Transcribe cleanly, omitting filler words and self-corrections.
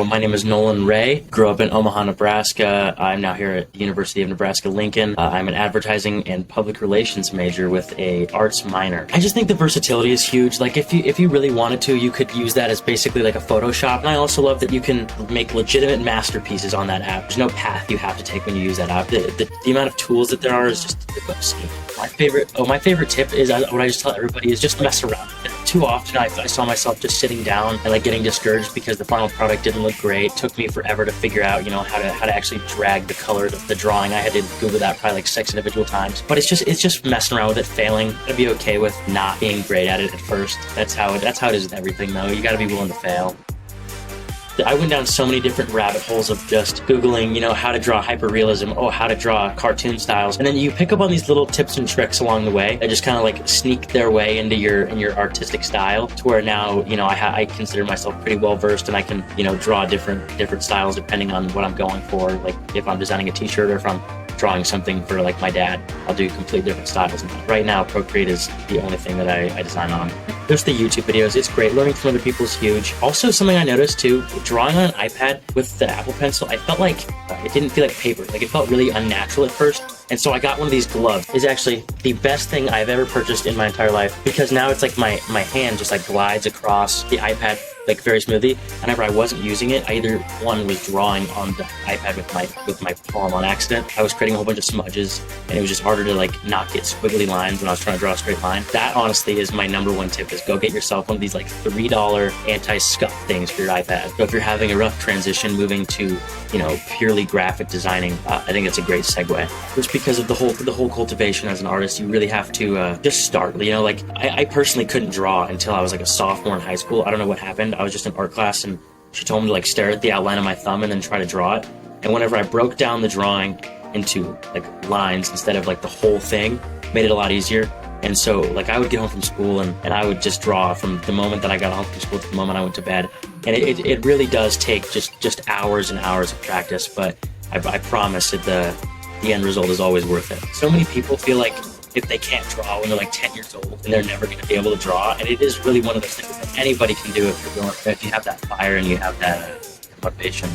So my name is Nolan Ray. Grew up in Omaha, Nebraska. I'm now here at the University of Nebraska-Lincoln. I'm an advertising and public relations major with a arts minor. I just think the versatility is huge. Like if you really wanted to, you could use that as basically like a Photoshop. And I also love that you can make legitimate masterpieces on that app. There's no path you have to take when you use that app. The amount of tools that there are is just obscene. My favorite tip is what I just tell everybody is just mess around. Too often I saw myself just sitting down and like getting discouraged because the final product didn't look great. It took me forever to figure out, how to actually drag the color of the drawing. I had to Google that probably like 6 individual times. But it's just messing around with it, failing. To be okay with not being great at it at first. That's how it is with everything though. You gotta be willing to fail. I went down so many different rabbit holes of just Googling, how to draw hyperrealism, how to draw cartoon styles. And then you pick up on these little tips and tricks along the way that just kind of like sneak their way into your artistic style to where now, I consider myself pretty well versed and I can, draw different styles depending on what I'm going for. Like if I'm designing a t-shirt or if I'm drawing something for like my dad, I'll do completely different styles. And right now, Procreate is the only thing that I design on. There's the YouTube videos. It's great. Learning from other people is huge. Also, something I noticed too, drawing on an iPad with the Apple Pencil, I felt like it didn't feel like paper. Like it felt really unnatural at first. And so I got one of these gloves. It's actually the best thing I've ever purchased in my entire life because now it's like my hand just like glides across the iPad like very smoothly. Whenever I wasn't using it, I either one was drawing on the iPad with my palm on accident. I was creating a whole bunch of smudges and it was just harder to like not get squiggly lines when I was trying to draw a straight line. That honestly is my #1 tip is go get yourself one of these like $3 anti-scuff things for your iPad. So if you're having a rough transition moving to, purely graphic designing, I think it's a great segue. Just because of the whole cultivation as an artist, you really have to just start. Like I personally couldn't draw until I was like a sophomore in high school. I don't know what happened. I was just in art class and she told me to like stare at the outline of my thumb and then try to draw it. And whenever I broke down the drawing into like lines instead of like the whole thing, made it a lot easier. And so like I would get home from school and I would just draw from the moment that I got home from school to the moment I went to bed. And it really does take just hours and hours of practice, but I promise that the end result is always worth it. So many people feel like if they can't draw when they're like 10 years old and they're never going to be able to draw. And it is really one of those things that anybody can do if you have that fire and you have that motivation.